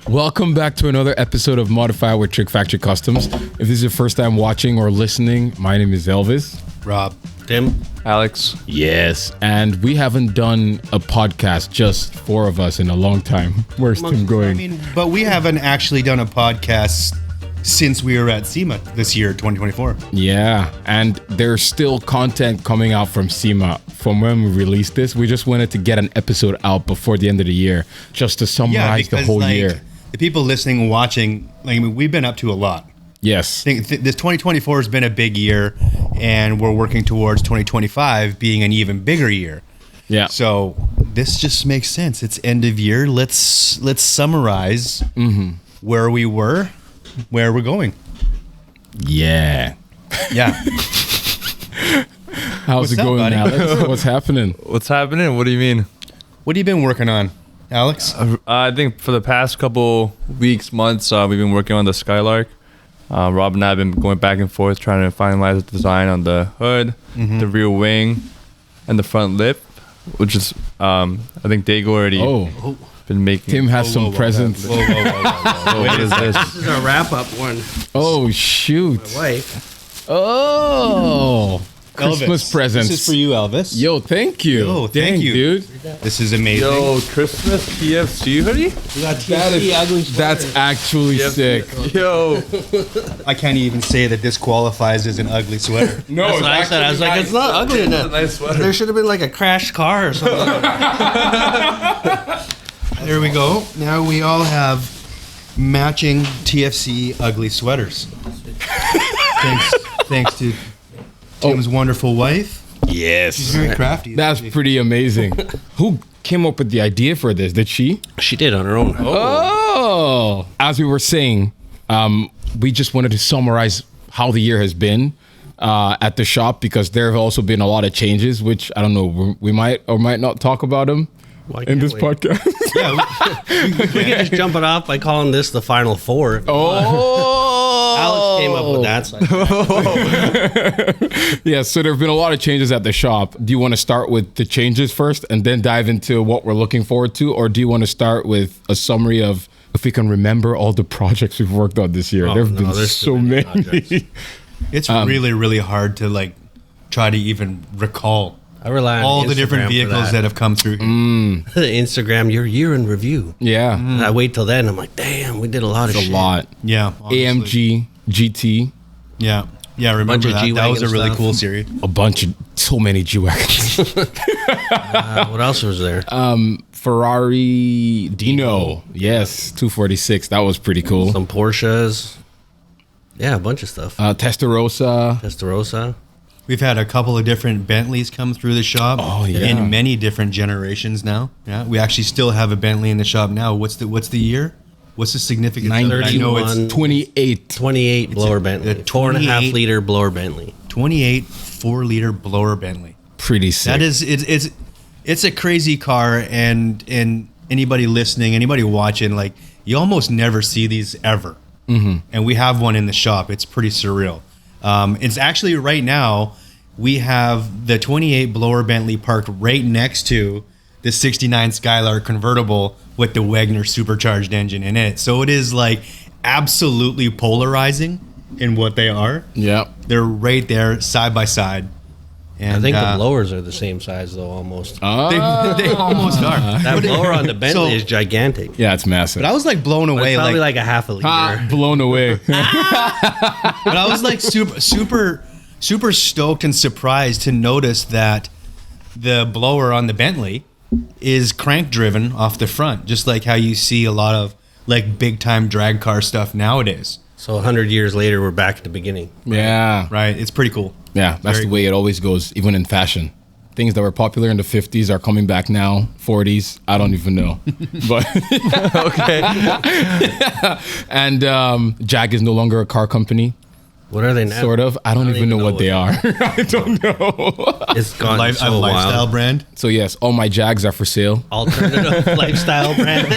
Welcome back to another episode of Modify with Trick Factory Customs. If this is your first time watching or listening, my name is Elvis. Rob. Tim. Alex. Yes. And we haven't done a podcast, just four of us, in a long time. Where's Tim going? But we haven't actually done a podcast since we were at SEMA this year, 2024. Yeah. And there's still content coming out from SEMA from when we released this. We just wanted to get an episode out before the end of the year, just to summarize the whole year. The people listening and watching, we've been up to a lot. Yes. This 2024 has been a big year, and we're working towards 2025 being an even bigger year. Yeah. So this just makes sense. It's end of year. Let's summarize where we were, where we're going. Yeah. Yeah. How's it going, buddy? Alex? What's happening? What's happening? What do you mean? What have you been working on, Alex? I think for the past couple weeks, months, we've been working on the Skylark. Rob and I have been going back and forth trying to finalize the design on the hood, the rear wing, and the front lip, which is, I think Dago already been making. Tim has some presents. What is this? This is our wrap-up one. Oh, shoot. My wife. Oh. Christmas Elvis. presents. This is for you, Elvis. Yo, thank you. Yo, thank Dang, you. dude. This is amazing. Yo, Christmas TFC hoodie? We got TFC ugly sweater. That's actually sick. Yo. I can't even say that this qualifies as an ugly sweater. No, That's what I said. I was like, it's not ugly It's a enough. nice sweater. There should have been like a crashed car or something. There we go. Now we all have matching TFC ugly sweaters. Thanks to Tim's wonderful wife. Yes. She's very crafty. That's pretty amazing. Who came up with the idea for this? Did she? She did on her own. Oh. As we were saying, we just wanted to summarize how the year has been at the shop, because there have also been a lot of changes, which I don't know, we might or might not talk about them in this podcast. Yeah, We can just jump it off by calling this the Final Four. Alex came up with that. So Yeah, so there have been a lot of changes at the shop. Do you want to start with the changes first and then dive into what we're looking forward to? Or do you want to start with a summary of, if we can remember, all the projects we've worked on this year? There have been there's so too many many. it's really, really hard to try to even recall I rely on all the different Instagram for vehicles that have come through. Instagram, your year in review. Yeah, And I wait till then. I'm like, damn, we did a lot of it's shit. a lot. Yeah, honestly. AMG, GT, Yeah, remember Bunch of that? That G-Wagon was a really stuff. cool series. a bunch of, so many G-Wagons. What else was there? Ferrari Dino, yes, 246. That was pretty cool. Some Porsches. Yeah, a bunch of stuff. Testarossa. Testarossa. We've had a couple of different Bentleys come through the shop. Oh, yeah. In many different generations now. Yeah, we actually still have a Bentley in the shop now. What's the year? What's the significance? of it? I know it's 28. 28 blower Bentley. a 4.5 28 liter blower Bentley. 28 4-liter blower Bentley. Pretty sick. That is it's a crazy car, and anybody listening, anybody watching, you almost never see these ever. And we have one in the shop. It's pretty surreal. It's actually right now we have the 28 blower Bentley parked right next to the 69 Skylark convertible with the Wagner supercharged engine in it. So it is absolutely polarizing in what they are. Yeah. They're right there side by side. And I think the blowers are the same size though, almost. they almost are. That blower on the Bentley So- is gigantic. Yeah, it's massive. But I was blown But away. it's probably like a half a liter. Blown away. But I was super stoked and surprised to notice that the blower on the Bentley is crank driven off the front, just like how you see a lot of big time drag car stuff nowadays. So 100 years later, we're back at the beginning. Yeah. Right? It's pretty cool. Yeah, that's Very the way it always goes, even in fashion. Things that were popular in the 50s are coming back now, 40s, I don't even know. But Okay. and Jag is no longer a car company, What are they now? sort of. I don't even know what they are. I don't know. It's gone A so lifestyle wild. brand. So yes, all my Jags are for sale. Alternative lifestyle brand.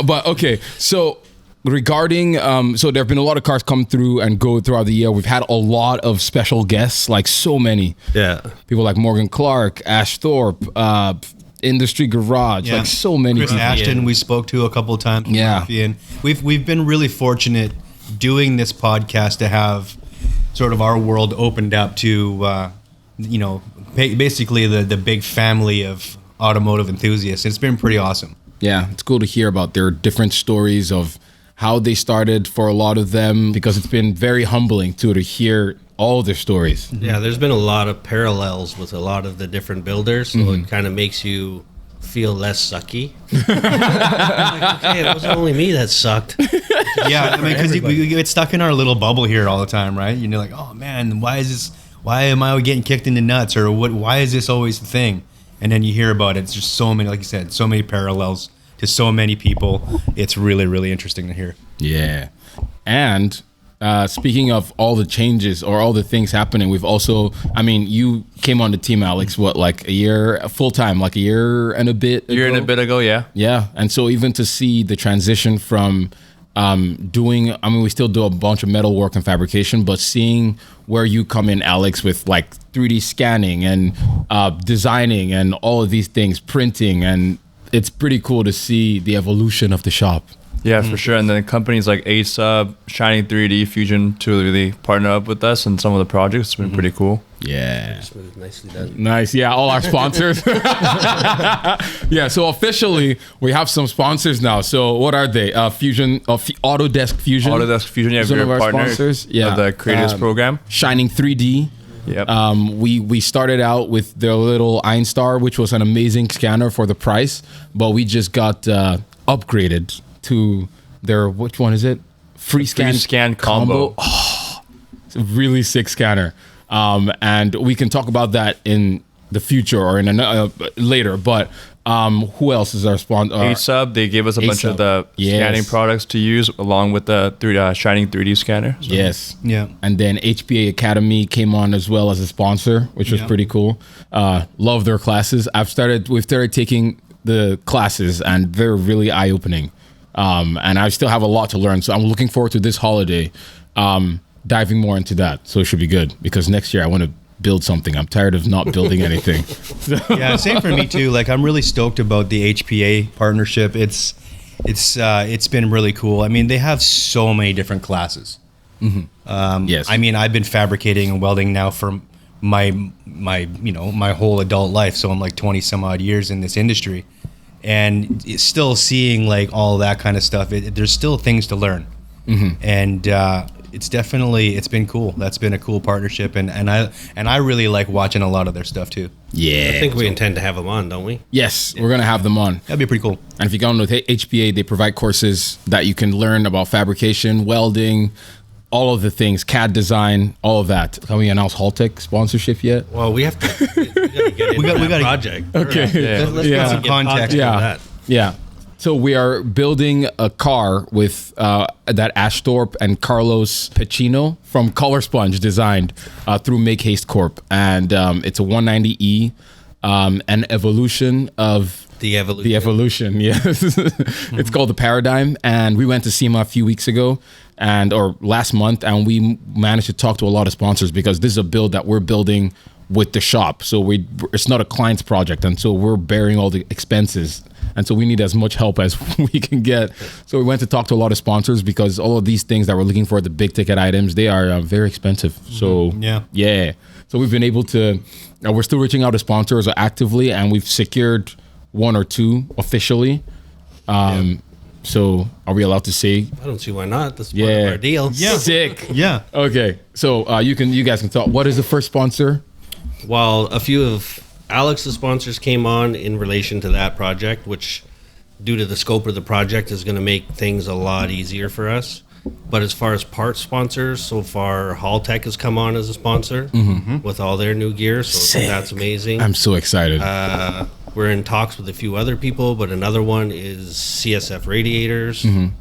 But okay, so regarding so there have been a lot of cars come through and go throughout the year. We've had a lot of special guests, so many Yeah. people like Morgan Clark, Ash Thorpe, Industry Garage, Yeah. like so many Chris people. Ashton, we spoke to a couple of times. Yeah. Murphy, and we've been really fortunate doing this podcast to have sort of our world opened up to, basically the big family of automotive enthusiasts. It's been pretty awesome. Yeah, it's cool to hear about their different stories of how they started for a lot of them, because it's been very humbling too to hear all their stories. Yeah, there's been a lot of parallels with a lot of the different builders, so it kind of makes you feel less sucky. Like, okay, it wasn't only me that sucked. Yeah, I mean, because we get stuck in our little bubble here all the time, right? You're like, oh man, why am I getting kicked in the nuts, or what? Why is this always the thing? And then you hear about it. It's just so many, like you said, so many parallels to so many people. It's really, really interesting to hear. Yeah. And speaking of all the changes or all the things happening, we've also, I mean, you came on the team, Alex, what, like a year, full time, like a year and a bit ago, yeah. Yeah. And so even to see the transition from doing, I mean, we still do a bunch of metal work and fabrication, but seeing where you come in, Alex, with like 3D scanning and designing and all of these things, printing, and it's pretty cool to see the evolution of the shop. Yeah, for sure. And then companies like A-Sub, Shining 3D, Fusion to really partner up with us in some of the projects. It's been pretty cool. Yeah. Nicely done. Nice. Yeah, all our sponsors. Yeah, so officially we have some sponsors now. So what are they? Fusion, Autodesk Fusion. Autodesk Fusion, yeah, is one we're of our partners sponsors. Yeah. of the Creators Program. Shining 3D. Yep. We started out with their little Einstar, which was an amazing scanner for the price, but we just got upgraded to their, which one is it? Free scan combo. Oh, it's a really sick scanner. And we can talk about that in the future or in later. But who else is our sponsor? A-Sub, they gave us a bunch of the scanning products to use along with the Shining 3D scanner. So. Yes. Yeah. And then HPA Academy came on as well as a sponsor, which was pretty cool. Love their classes. We've started taking the classes, and they're really eye-opening. And I still have a lot to learn. So I'm looking forward to this holiday diving more into that. So it should be good, because next year I want to build something. I'm tired of not building anything. Yeah, same for me too. Like, I'm really stoked about the HPA partnership. It's been really cool. I mean, they have so many different classes. Yes. I mean, I've been fabricating and welding now for my whole adult life. So I'm like 20 some odd years in this industry, and it's still seeing like all that kind of stuff. There's still things to learn, and it's been cool. That's been a cool partnership, and I really like watching a lot of their stuff too. Yeah. I think we intend to have them on, don't we? Yes, we're going to have them on. That'd be pretty cool. And if you go on with HPA, they provide courses that you can learn about fabrication, welding, all of the things, CAD design, all of that. Can we announce Haltech sponsorship yet? Well, we have to. We got to get project. Okay. Let's put some context. Yeah. That. Yeah. So we are building a car with that Ashthorpe and Carlos Pacino from Color Sponge designed through Make Haste Corp. And it's a 190E, an evolution of The evolution. The evolution, yes. It's called the Paradigm. And we went to SEMA a few weeks ago or last month, and we managed to talk to a lot of sponsors, because this is a build that we're building with the shop. So it's not a client's project, and so we're bearing all the expenses. And so we need as much help as we can get. So we went to talk to a lot of sponsors, because all of these things that we're looking for, the big ticket items, they are very expensive. So yeah. So we've been able to, we're still reaching out to sponsors actively, and we've secured one or two officially. So are we allowed to say? I don't see why not. That's part of our deal. Yeah. Sick. Yeah. Okay. So you guys can talk. What is the first sponsor? Well, a few of Alex's sponsors came on in relation to that project, which, due to the scope of the project, is going to make things a lot easier for us. But as far as part sponsors, so far Haltech has come on as a sponsor with all their new gear, so that's amazing. I'm so excited. We're in talks with a few other people, but another one is CSF Radiators. Who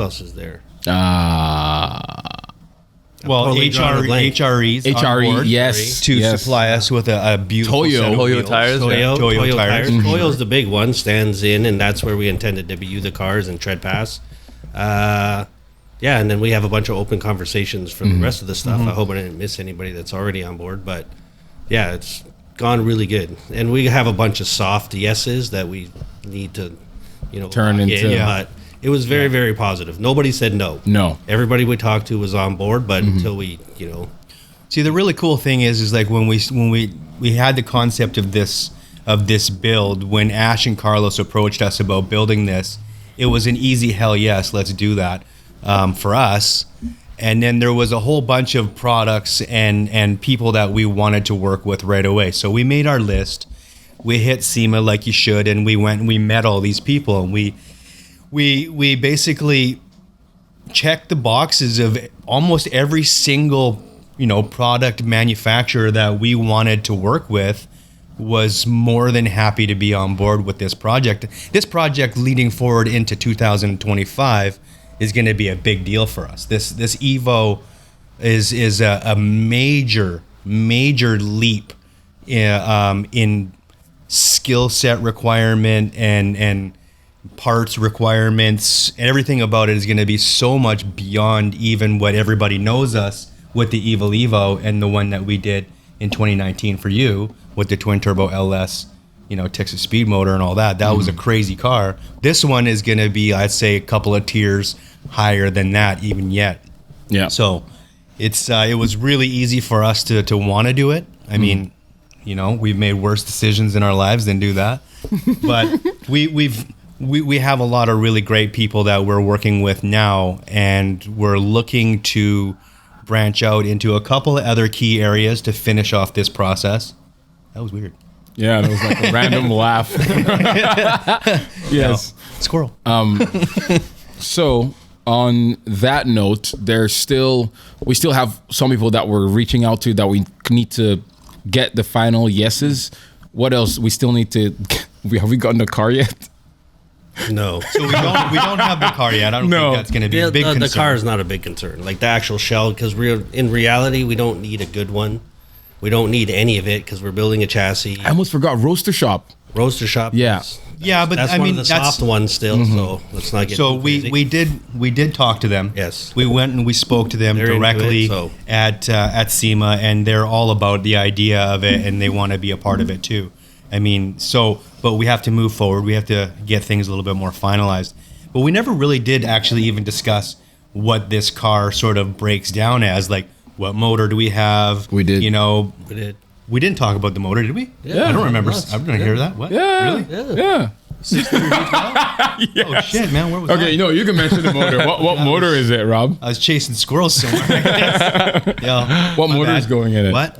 else is there? Well, totally drawing a blank. HRE's on HRE, board yes. to supply us with a beautiful set of Toyo wheels. tires. Toyo tires. Mhm. Toyo's the big one, stands in, and that's where we intend to debut the cars and tread pass. And then we have a bunch of open conversations for the rest of the stuff. I hope I didn't miss anybody that's already on board, but yeah, it's gone really good, and we have a bunch of soft yeses that we need to, Turn lock into- in, Yeah. But it was very, very positive. Nobody said no. No. Everybody we talked to was on board, but until we, See, the really cool thing is like when we had the concept of this build, when Ash and Carlos approached us about building this, it was an easy hell yes, let's do that for us. And then there was a whole bunch of products and people that we wanted to work with right away. So we made our list. We hit SEMA like you should, and we went and we met all these people, and we basically checked the boxes of almost every single product manufacturer that we wanted to work with. Was more than happy to be on board with this project. This project leading forward into 2025 is going to be a big deal for us. This Evo is a major leap in skill set requirement and parts requirements. Everything about it is going to be so much beyond even what everybody knows us with the Evo and the one that we did in 2019 for you with the twin turbo LS, Texas speed motor and all that. That was a crazy car. This one is going to be, I'd say, a couple of tiers higher than that even yet. Yeah. So it was really easy for us to want to do it. I mean, we've made worse decisions in our lives than do that. But we have a lot of really great people that we're working with now, and we're looking to branch out into a couple of other key areas to finish off this process. That was weird. Yeah, that was like a random laugh. Yes. Squirrel. So on that note, we still have some people that we're reaching out to that we need to get the final yeses. What else? We still need to. Have we gotten the car yet? no. So we don't have the car yet. I don't No. think that's going to be a big concern. The car is not a big concern. Like the actual shell, because in reality, we don't need a good one. We don't need any of it because we're building a chassis. I almost forgot Roaster Shop. Roaster shop. Yeah. Yeah, but that's I one mean, of the that's- soft ones still. So let's not get. So too crazy. we did talk to them. Yes. We went and we spoke to them They're into directly it, so- at SEMA, and they're all about the idea of it, and they want to be a part of it too. I mean, but we have to move forward. We have to get things a little bit more finalized. But we never really did actually even discuss what this car sort of breaks down as. Like, what motor do we have? We did. We did. We didn't talk about the motor, did we? Yeah. I don't remember. Nuts. I didn't hear that. What? Yeah. Really? Yeah. Oh shit, man! Where was Okay, I? you can mention the motor. What motor is it, Rob? I was chasing squirrels somewhere. Yeah. What my motor is bad. going in it? What?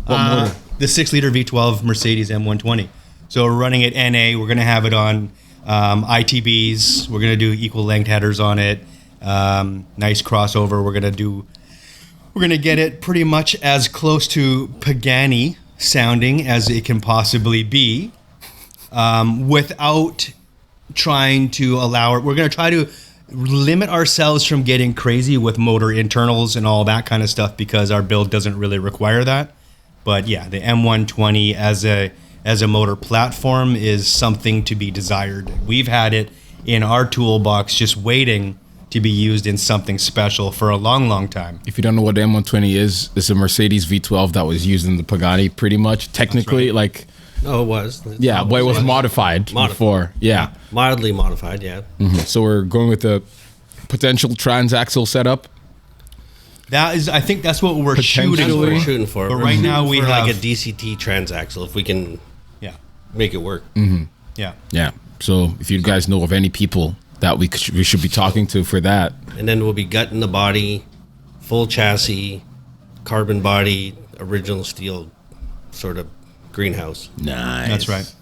What motor? The 6-liter V12 Mercedes M120. So we're running it NA. We're going to have it on ITBs. We're going to do equal length headers on it. Nice crossover. We're going to get it pretty much as close to Pagani sounding as it can possibly be, without trying to allow it. We're going to try to limit ourselves from getting crazy with motor internals and all that kind of stuff because our build doesn't really require that. But yeah, the M120 as a motor platform is something to be desired. We've had it in our toolbox just waiting to be used in something special for a long, long time. If you don't know what the M120 is, it's a Mercedes V12 that was used in the Pagani pretty much. Technically, like, No, it was. yeah, but it was modified before. Yeah. Mildly modified, yeah. So we're going with the potential transaxle setup. That is, I think that's what we're shooting That's what for. we're shooting for. But We're right shooting now we for have like a DCT transaxle if we can yeah, make it work. yeah. Yeah. So if you guys know of any people that we should be talking to for that. And then we'll be gutting the body, full chassis, carbon body, original steel sort of greenhouse. Nice. That's right.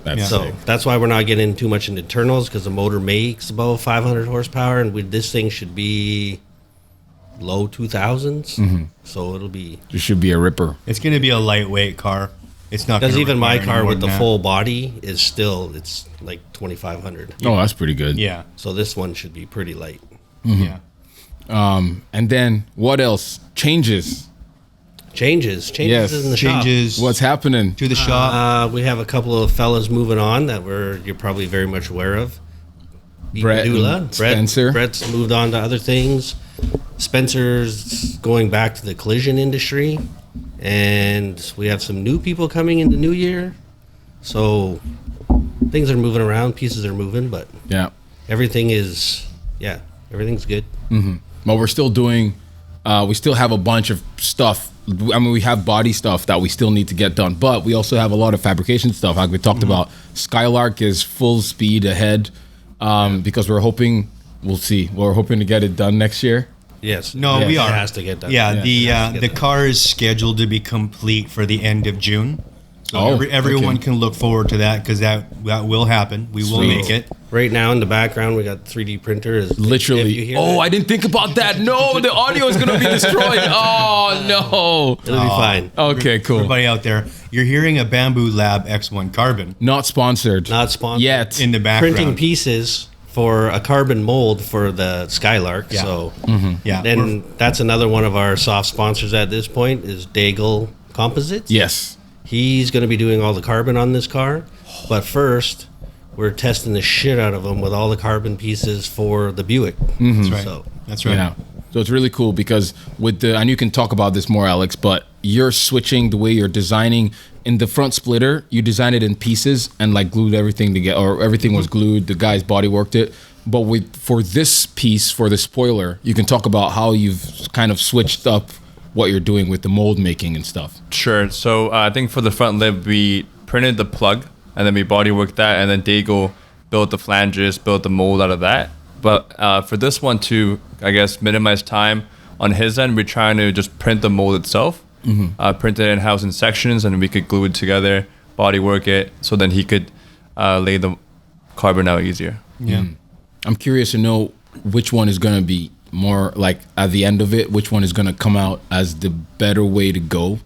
That's Yeah. So sick. that's why we're not getting too much into internals because the motor makes about 500 horsepower, and this thing should be low 2000s. So it'll be It should be a ripper. It's going to be a lightweight car. It's not. because gonna even my require any car more with the than that. full body is still it's like 2500. Oh, that's pretty good. Yeah, So this one should be pretty light. yeah. And then what else? Changes. Changes Yes. in the shop. Changes. What's happening? to the shop? We have a couple of fellas moving on that you're probably very much aware of. Brett Dula, and Spencer. Brett's moved on to other things. Spencer's going back to the collision industry, and we have some new people coming in the new year. So things are moving around, pieces are moving, but Yeah. everything's good. But we're still doing, we still have a bunch of stuff. I mean, we have body stuff that we still need to get done, but we also have a lot of fabrication stuff. Like we talked about, Skylark is full speed ahead because we're hoping, we'll see. We're hoping to get it done next year. Yes. No, Yes. we are. It has to get done. Yeah, It has to the get done. car is scheduled to be complete for the end of June. So everyone okay. can look forward to that because that will happen. We will Sweet. make it. Right now in the background, we got 3D printer. If you Literally. hear Oh, that, I didn't think about that. No, the audio is going to be destroyed. Oh, no. it'll be fine. Okay, cool. Everybody out there, you're hearing a Bamboo Lab X1 Carbon Not sponsored. Not sponsored. Yet. in the background. Printing pieces for a carbon mold for the Skylark. Yeah. So Yeah, then that's another one of our soft sponsors at this point is Daigle Composites. Yes. He's going to be doing all the carbon on this car. But first, we're testing the shit out of him with all the carbon pieces for the Buick. that's right. So That's right. Yeah. So it's really cool because with the, and you can talk about this more, Alex, but you're switching the way you're designing in the front splitter. You designed it in pieces and like glued everything together, or everything was glued. The guy's body worked it. But for this piece, for the spoiler, you can talk about how you've kind of switched up what you're doing with the mold making and stuff. Sure. So I think for the front lip, we printed the plug and then we bodyworked that, and then Daigle built the flanges, built the mold out of that. But for this one to, I guess, minimize time on his end, we're trying to just print the mold itself, print it in-house in sections, and we could glue it together, bodywork it, so then he could lay the carbon out easier. Yeah. I'm curious to know which one is going to be more like at the end of it, which one is going to come out as the better way to go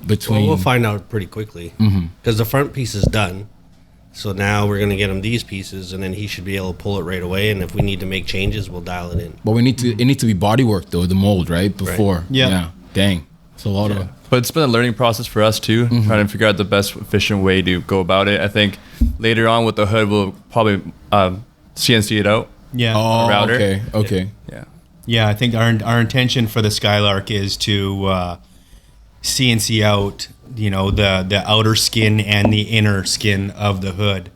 between. we'll find out pretty quickly because the front piece is done. So now we're going to get him these pieces, and then he should be able to pull it right away. And if we need to make changes, we'll dial it in. But it needs to be bodywork though, the mold, right? Before. Yeah. Dang. It's a lot of. But it's been a learning process for us too, trying to figure out the best efficient way to go about it. I think later on with the hood, we'll probably CNC it out. Yeah. Oh, router. okay. Okay. Yeah. Yeah, I think our intention for the Skylark is to CNC out, the outer skin and the inner skin of the hood,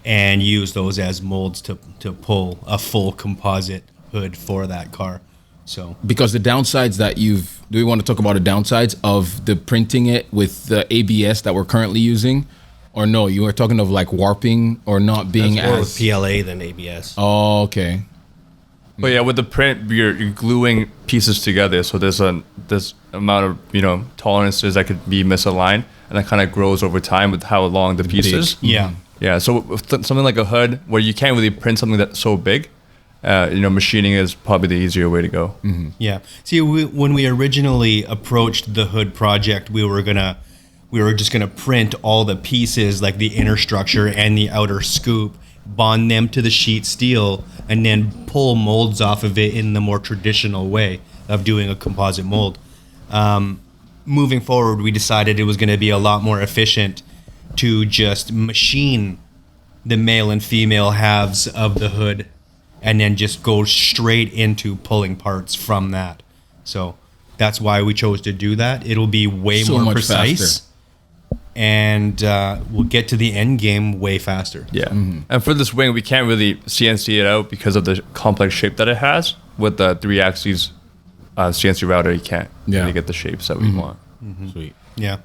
and use those as molds to pull a full composite hood for that car. So Because the downsides that do we want to talk about the downsides of the printing it with the ABS that we're currently using? Or no, you were talking of like warping or not being That's more as. with PLA than ABS. Oh, okay. But yeah, with the print, you're gluing pieces together, so there's this amount of tolerances that could be misaligned, and that kind of grows over time with how long the piece is. yeah, Yeah, so with something like a hood, where you can't really print something that's so big, machining is probably the easier way to go. yeah. See, when we originally approached the hood project, we were just gonna print all the pieces, like the inner structure and the outer scoop, bond them to the sheet steel, and then pull molds off of it in the more traditional way of doing a composite mold. Moving forward, we decided it was going to be a lot more efficient to just machine the male and female halves of the hood and then just go straight into pulling parts from that. So that's why we chose to do that. It'll be way So more much precise. faster. And we'll get to the end game way faster. Yeah, and for this wing, we can't really CNC it out because of the complex shape that it has. With the 3-axis CNC router, you can't really get the shapes that we want. Sweet. Yeah.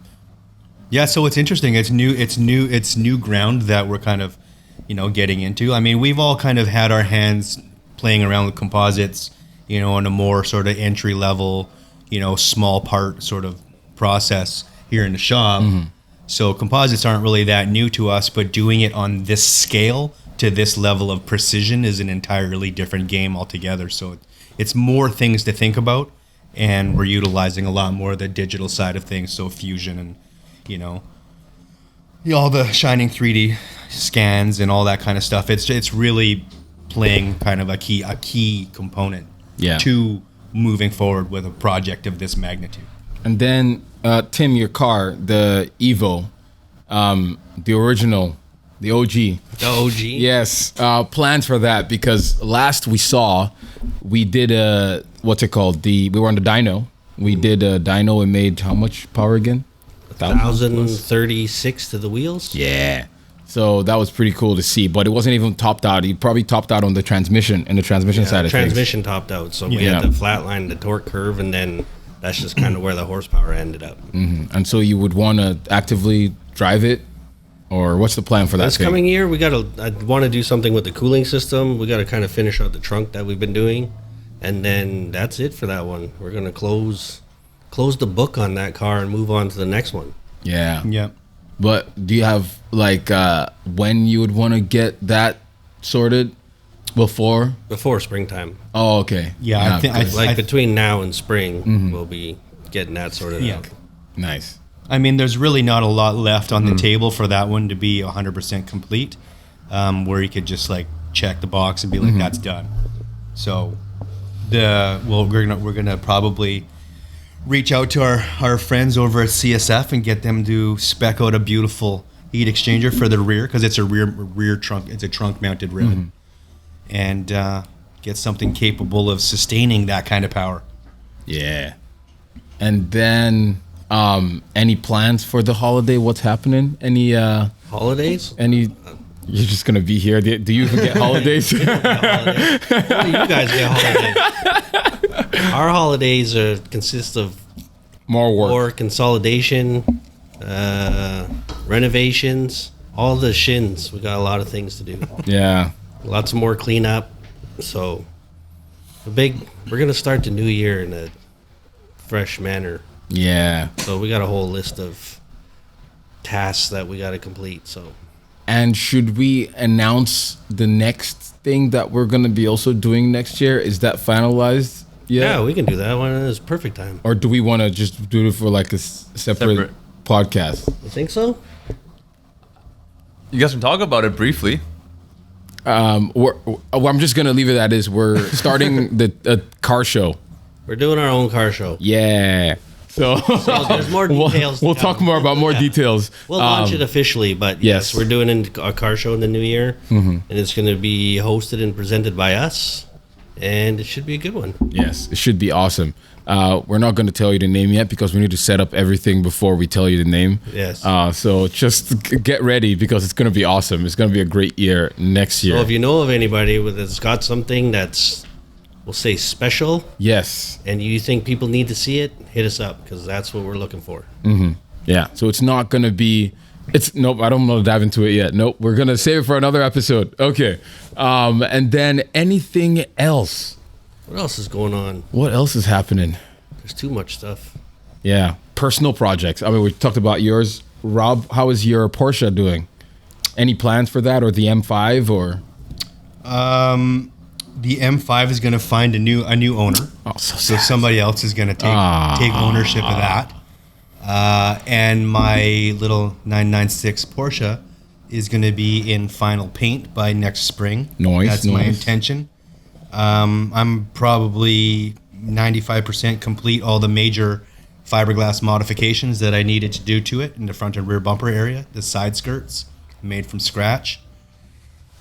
Yeah, so it's interesting. It's new ground that we're kind of, getting into. I mean, we've all kind of had our hands playing around with composites, on a more sort of entry level, small part sort of process here in the shop. So composites aren't really that new to us, but doing it on this scale to this level of precision is an entirely different game altogether. So it's more things to think about, and we're utilizing a lot more of the digital side of things, so Fusion and, all the shining 3D scans and all that kind of stuff. It's really playing kind of a key component to moving forward with a project of this magnitude. And then, Tim, your car, the Evo, the original, the OG. The OG? Yes, plans for that, because last we saw, we did we were on the dyno, We did a dyno and made how much power again? 1,036 to the wheels. Yeah. So that was pretty cool to see, but it wasn't even topped out. He probably topped out on the transmission and the transmission side of things. Transmission topped out, so we had to flatline the torque curve, and then that's just kind of where the horsepower ended up. And so you would want to actively drive it, or what's the plan for that? This coming year, I want to do something with the cooling system. We got to kind of finish out the trunk that we've been doing, and then that's it for that one. We're gonna close the book on that car and move on to the next one. Yeah. Yeah. But do you have like when you would want to get that sorted? Before springtime. Oh, okay. Yeah, between now and spring, we'll be getting that sorted out. Nice. I mean, there's really not a lot left on the table for that one to be 100% complete, where you could just like check the box and be like, that's done. So we're gonna probably reach out to our friends over at CSF and get them to spec out a beautiful heat exchanger for the rear, because it's a rear trunk. It's a trunk mounted rear, and get something capable of sustaining that kind of power. Yeah. And then any plans for the holiday? What's happening? Any holidays? You're just gonna be here. Do you even get holidays? What do you guys get holidays? Our holidays consist of more work, or consolidation, renovations, all the shins. We got a lot of things to do. Yeah. Lots of more cleanup. So we're gonna start the new year in a fresh manner. Yeah. So we got a whole list of tasks that we got to complete. So. And should we announce the next thing that we're gonna be also doing next year? Is that finalized? Yeah, we can do that one. It's perfect time. Or do we want to just do it for like a separate podcast? You think so? You guys can talk about it briefly. I'm just gonna leave it at is. We're starting the car show. We're doing our own car show. Yeah. So there's more details. We'll talk more about more details. We'll launch it officially, but yes, we're doing a car show in the new year, and it's going to be hosted and presented by us, and it should be a good one. Yes, it should be awesome. We're not going to tell you the name yet because we need to set up everything before we tell you the name. Yes. So just get ready because it's going to be awesome. It's going to be a great year next year. So if you know of anybody that's got something that's, we'll say, special. Yes. And you think people need to see it, hit us up because that's what we're looking for. Yeah. So it's not going to be... Nope, I don't want to dive into it yet. Nope, we're going to save it for another episode. Okay. And then anything else? What else is going on? What else is happening? There's too much stuff. Yeah. Personal projects. I mean, we talked about yours. Rob, how is your Porsche doing? Any plans for that or the M5 or? The M5 is going to find a new owner. Oh, so somebody else is going to take ownership of that. And my little 996 Porsche is going to be in final paint by next spring. That's my intention. I'm probably 95% complete all the major fiberglass modifications that I needed to do to it in the front and rear bumper area, the side skirts made from scratch.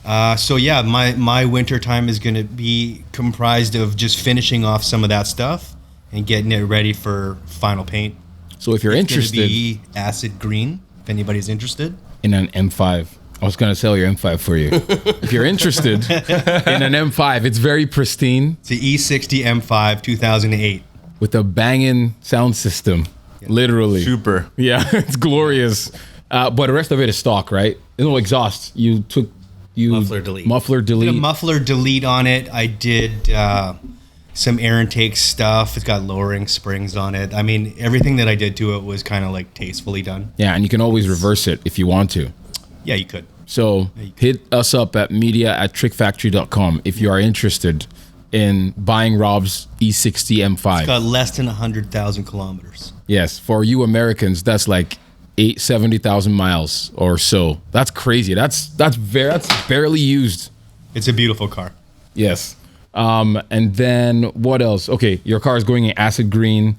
So yeah, my winter time is going to be comprised of just finishing off some of that stuff and getting it ready for final paint. So if you're interested, it's going to be acid green. If anybody's interested in an M5, I was going to sell your M5 for you. If you're interested in an M5, it's very pristine. It's the E60 M5 2008 with a banging sound system, literally super. Yeah, it's glorious. But the rest of it is stock, right? No exhaust. You took. Muffler delete. The muffler delete on it. I did some air intake stuff. It's got lowering springs on it. I mean, everything that I did to it was kind of like tastefully done. Yeah, and you can always reverse it if you want to. Yeah, you could. So hit us up at media@trickfactory.com if you are interested in buying Rob's E60 M5. It's got less than 100,000 kilometers. Yes, for you Americans, that's like 70,000 miles or so. That's crazy. That's barely used. It's a beautiful car. Yes. And then what else? Okay, your car is going in acid green.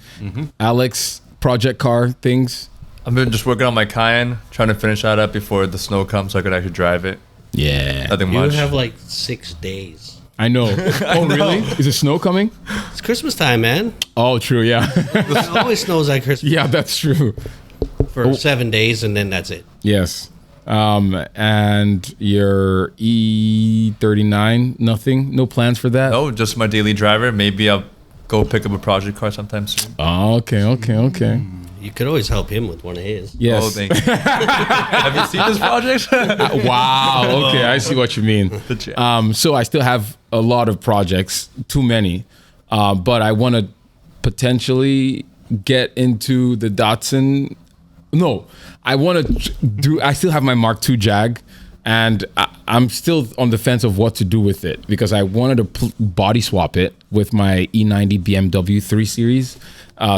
Alex, project car things. I've been just working on my Cayenne, trying to finish that up before the snow comes so I could actually drive it. Yeah. Nothing You much. have like 6 days. I know. Oh, really? Is it snow coming? It's Christmas time, man. Oh, true. Yeah. It always snows at Christmas Yeah, that's true. for 7 days, and then that's it. Yes. And your E39, nothing? No plans for that? No, just my daily driver. Maybe I'll go pick up a project car sometime soon. Oh, okay. You could always help him with one of his. Yes. Oh, thank you. Have you seen this project? Wow. Okay, I see what you mean. So I still have a lot of projects, too many, but I want to potentially get into the Datsun. No, I want to do. I still have my Mark II Jag, and I'm still on the fence of what to do with it because I wanted to body swap it with my E90 BMW 3 Series.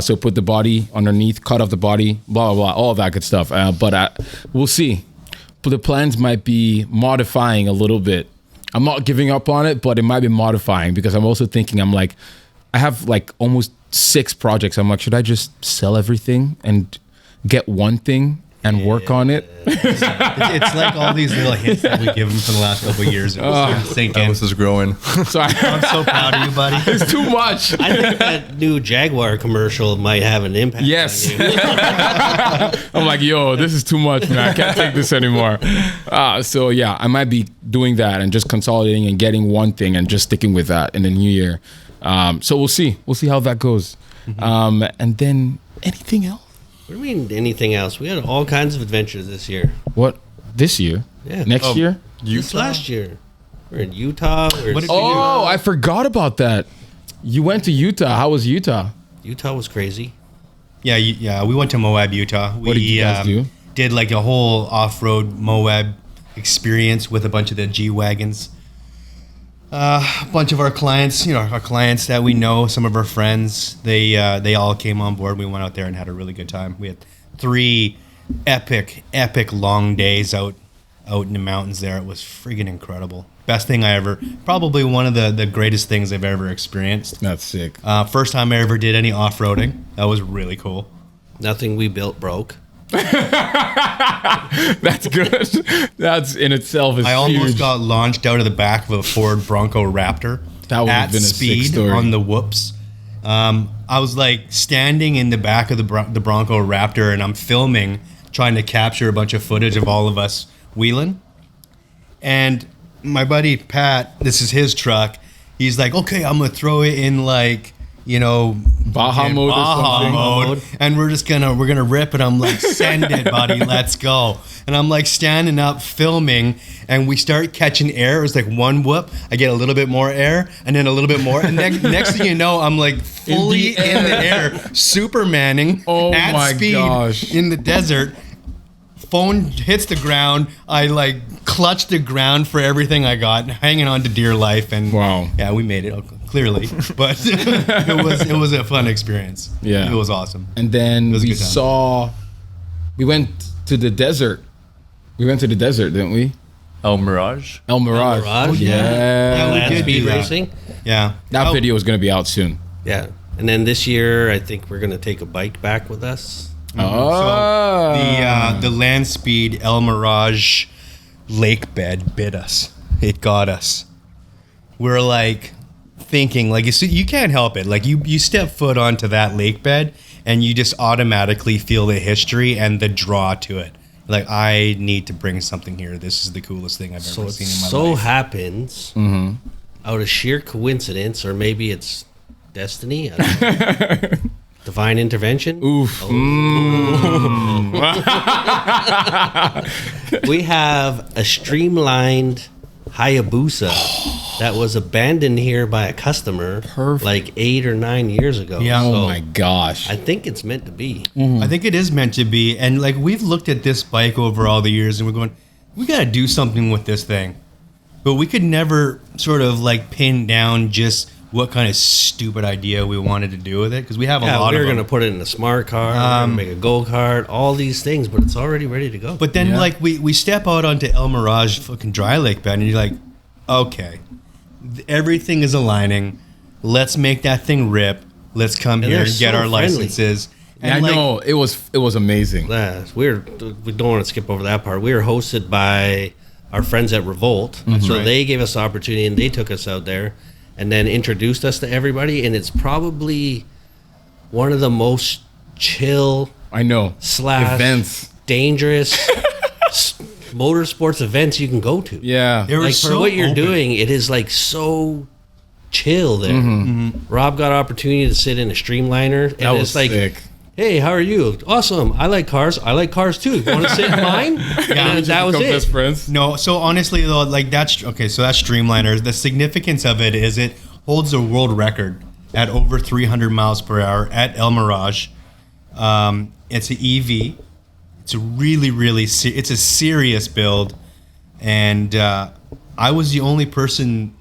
So put the body underneath, cut off the body, blah, blah, blah, all that good stuff. But we'll see. But the plans might be modifying a little bit. I'm not giving up on it, but it might be modifying because I'm also thinking, I have like almost 6 projects. I'm like, should I just sell everything and get one thing and work on it? It's like all these little hints that we give him for the last couple of years. It was sinking. This is growing. So I'm so proud of you, buddy. it's too much. I think that new Jaguar commercial might have an impact. Yes. On you. I'm like, yo, this is too much, man. I can't take this anymore. So yeah, I might be doing that and just consolidating and getting one thing and just sticking with that in the new year. So we'll see. We'll see how that goes. And then anything else? What do you mean anything else? We had all kinds of adventures this year. What? This year? Yeah. Next year? This last year. We're in Utah. What did you do? Oh, I forgot about that. You went to Utah. How was Utah? Utah was crazy. Yeah. We went to Moab, Utah. What did you guys do? Did like a whole off-road Moab experience with a bunch of the G-Wagons. A bunch of our clients, our clients that we know, some of our friends, they all came on board. We went out there and had a really good time. We had 3 epic long days out in the mountains there. It was friggin' incredible. Best thing I ever, probably one of the greatest things I've ever experienced. That's sick. First time I ever did any off-roading. That was really cool. Nothing we built broke. That's good. That's in itself is I almost huge. got launched out of the back of a Ford Bronco Raptor That would have at been a sick speed story. on the whoops. I was like standing in the back of the Bronco Raptor, and I'm filming, trying to capture a bunch of footage of all of us wheeling. And my buddy Pat, this is his truck. He's like, okay, I'm gonna throw it in like, Baja mode or something. mode, and we're gonna rip it. I'm like, send it, buddy, let's go. And I'm like standing up filming, and we start catching air. It was like one whoop, I get a little bit more air, and then a little bit more, and next thing you know, I'm like fully in the air, Supermaning Oh my at speed gosh. in the desert. Phone hits the ground. I like clutched the ground for everything I got, hanging on to dear life, and Wow. yeah, we made it clearly, but it was a fun experience. Yeah. It was awesome. And then was a we good time. we went to the desert. We went to the desert, didn't we? El Mirage. El Mirage. Mirage, Oh, yeah. yeah. we Land did speed do that. racing. Yeah, That video is going to be out soon. Yeah. And then this year, I think we're going to take a bike back with us. Oh. The land speed El Mirage lake bed bit us. It got us. We're like thinking, like, you can't help it. Like you step foot onto that lake bed and you just automatically feel the history and the draw to it. Like, I need to bring something here. This is the coolest thing I've So ever it seen in my so life. happens, out of sheer coincidence, or maybe it's destiny, I don't know. Divine intervention. Oof. We have a streamlined Hayabusa that was abandoned here by a customer Perfect. like 8 or 9 years ago. Yeah. Oh So my gosh. I think it's meant to be. I think it is meant to be. And like, we've looked at this bike over all the years and we're going, we got to do something with this thing. But we could never sort of like pin down just what kind of stupid idea we wanted to do with it. Because we have a Yeah, lot we of were them. going to put it in a smart car, we're gonna make a go kart, all these things, but it's already ready to go. But then Yeah. like we step out onto El Mirage fucking dry lake bed and you're like, okay, everything is aligning. Let's make that thing rip. Let's come And here they're and get so our friendly. licenses. I like, know it was amazing. We don't want to skip over that part. We were hosted by our friends at Revolt. So they gave us the opportunity and they took us out there and then introduced us to everybody. And it's probably one of the most chill I know. slash Events. dangerous motorsports events you can go to. Yeah. They were Like so for what you're open. doing, it is like so chill there. Rob got opportunity to sit in a Streamliner, and That was it's like, sick. hey, how are you? Awesome. I like cars. I like cars too. You want to sit in mine? And that was Become best it. friends. No, so honestly though, like that's okay. So that's Streamliners. The significance of it is it holds a world record at over 300 miles per hour at El Mirage. It's an EV. It's a really it's a serious build, and I was the only person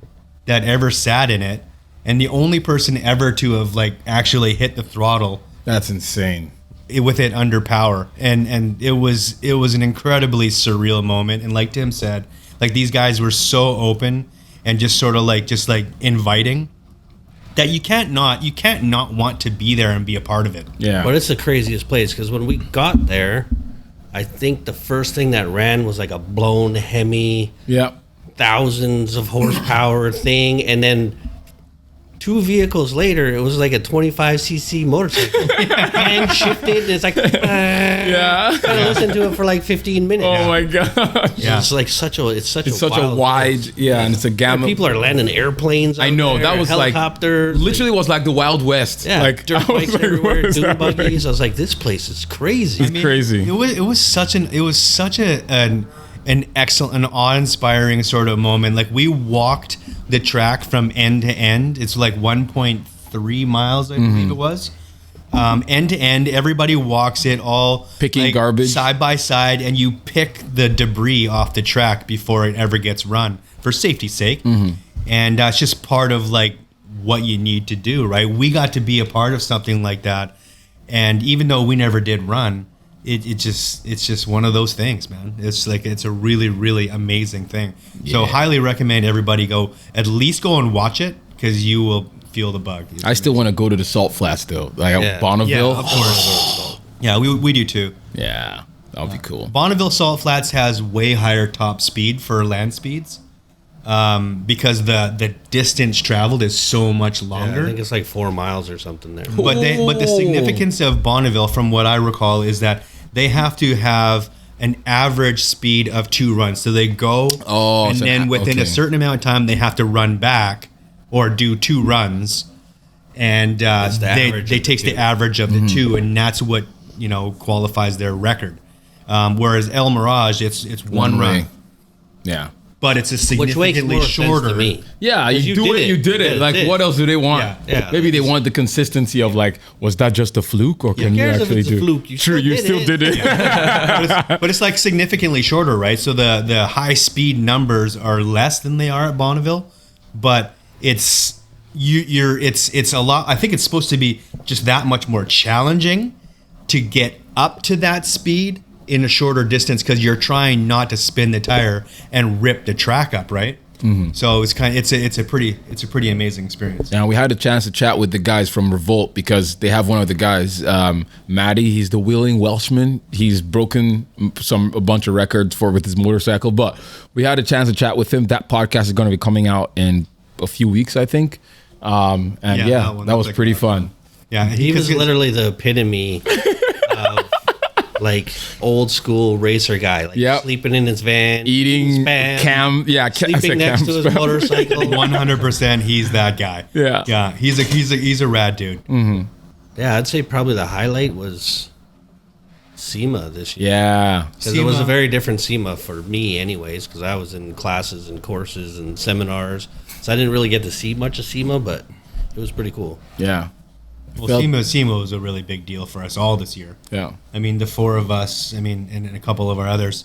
that ever sat in it, and the only person ever to have like actually hit the throttle That's insane. with it under power, and it was an incredibly surreal moment. And like Tim said, like these guys were so open and just sort of like inviting that you can't not want to be there and be a part of it. Yeah. But it's the craziest place because when we got there, I think the first thing that ran was like a blown Hemi, yeah. thousands of horsepower thing, and then 2 vehicles later, it was like a 25cc motorcycle. Hand shifted, and it's like, Yeah. I listened to it for like 15 minutes. Oh my god. Yeah. It's like such a a wide, and it's a And gamut. people are landing airplanes. I out know, there, that was helicopters. literally was like the Wild West. yeah, Like dirt I was bikes like, everywhere, what is dune happening? buggies. I was like, this place is crazy. Crazy. It was such an excellent, an awe-inspiring sort of moment. Like we walked the track from end to end. It's like 1.3 miles, I believe it was. End to end, everybody walks it all Picking like, garbage. side by side, and you pick the debris off the track before it ever gets run for safety's sake. And that's just part of like what you need to do, right? We got to be a part of something like that, and even though we never did run, it's just one of those things, man. It's like it's a really amazing thing. So Yeah. highly recommend everybody at least go and watch it because you will feel the bug. I still want to go to the Salt Flats though, like Yeah. Bonneville. Yeah, of course. Yeah, we do too. Yeah, that would be cool. Bonneville Salt Flats has way higher top speed for land speeds because the distance traveled is so much Yeah, longer. I think it's like 4 miles or something there. But the significance of Bonneville, from what I recall, is that they have to have an average speed of 2 runs. So they go, Oh, and so then within a okay. certain amount of time, they have to run back or do 2 runs, and the average they of the takes the 2. average of the 2, and that's what qualifies their record. Whereas El Mirage, it's one way. run, Yeah. but it's a Which makes significantly more sense shorter. to me. Yeah, you you do did it. it. You did Yeah, it. Like, that's it. what else do they want? Yeah. Maybe they want the consistency of like, was that just a fluke, or can you cares if actually it's a do? fluke? You True, still you did still it. did it. But it's like significantly shorter, right? So the high speed numbers are less than they are at Bonneville, but it's a lot. I think it's supposed to be just that much more challenging to get up to that speed in a shorter distance because you're trying not to spin the tire and rip the track up, right? So it's a pretty amazing experience. Now we had a chance to chat with the guys from Revolt because they have one of the guys, Matty. He's the wheeling Welshman. He's broken a bunch of records with his motorcycle. But we had a chance to chat with him. That podcast is going to be coming out in a few weeks, I think. And that was pretty fun. Yeah, He was 'cause- literally the epitome of like old school racer guy. Like Yep. sleeping in his van, Eating spam, I sleeping said next cam to his spam. motorcycle. 100%. He's that guy. Yeah. yeah. He's a rad dude. Yeah, I'd say probably the highlight was SEMA this year. Yeah. Because it was a SEMA. very different SEMA for me anyways, because I was in classes and courses and seminars. So I didn't really get to see much of SEMA, but it was pretty cool. Yeah. Well, Felt- SEMA was a really big deal for us all this year. Yeah. I mean, the 4 of us, and a couple of our others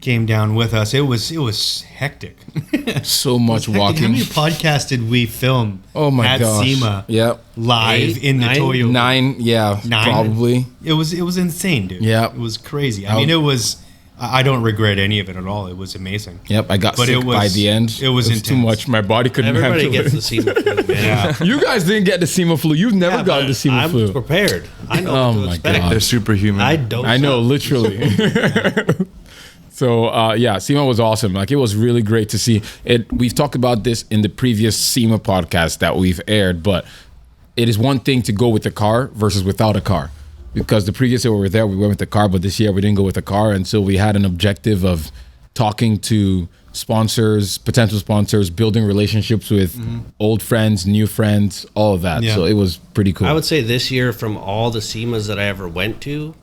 came down with us. It was hectic. So much How walking. many podcasts did we film Oh my at gosh. SEMA Yep. live 8, in the 9? Toyota? 9. Yeah. 9? Probably. It was insane, dude. Yeah. It was crazy. I mean, it was. I don't regret any of it at all. It was amazing. Yep. I got But sick it was- by the end. it was too intense. much. My body couldn't Everybody handle gets it. the SEMA flu, man. Yeah. You guys didn't get the SEMA flu. You've never gotten the SEMA I'm flu. prepared. I know Oh what to my expect. God. They're superhuman. I don't. I know, literally. So yeah, SEMA was awesome. Like it was really great to see it. We've talked about this in the previous SEMA podcast that we've aired, but it is one thing to go with the car versus without a car. Because the previous year we were there, we went with the car, but this year we didn't go with the car. And so we had an objective of talking to sponsors, potential sponsors, building relationships with old friends, new friends, all of that. Yeah. So it was pretty cool. I would say this year, from all the SEMAs that I ever went to,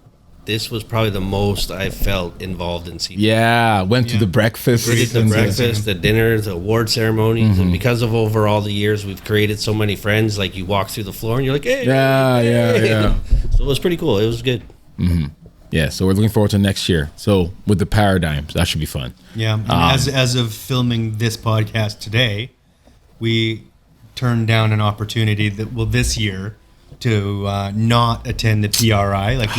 this was probably the most I felt involved in SEMA. Yeah, went to the breakfast. We did the breakfast, the dinner, the award ceremonies, and because of over all the years, we've created so many friends. Like you walk through the floor and you're like, hey, Yeah. So it was pretty cool. It was good. Yeah, so we're looking forward to next year. So with the paradigms, that should be fun. Yeah. And as of filming this podcast today, we turned down an opportunity this year to not attend the PRI. Like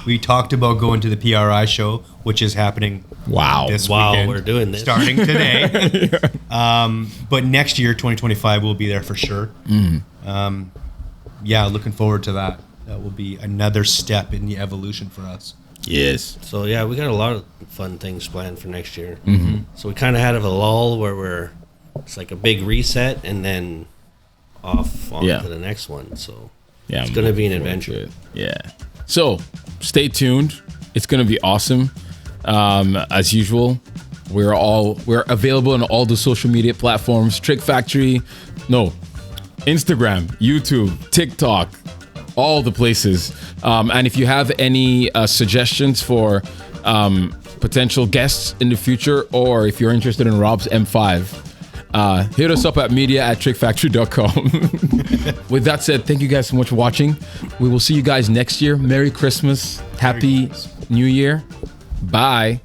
we talked about going to the PRI show, which is happening this weekend. We're doing this. Starting today. But next year, 2025, we'll be there for sure. Yeah, looking forward to that. That will be another step in the evolution for us. Yes. So yeah, we got a lot of fun things planned for next year. So we kind of had a lull where it's like a big reset and then off on to the next one. So Yeah, it's going to be an adventure. Yeah. So stay tuned. It's going to be awesome. As usual, we're available on all the social media platforms. Trick Factory, Instagram, YouTube, TikTok, all the places. And if you have any suggestions for potential guests in the future, or if you're interested in Rob's M5, hit us up at media@trickfactory.com. With that said, thank you guys so much for watching. We will see you guys next year. Merry Christmas. Happy New Year. Bye.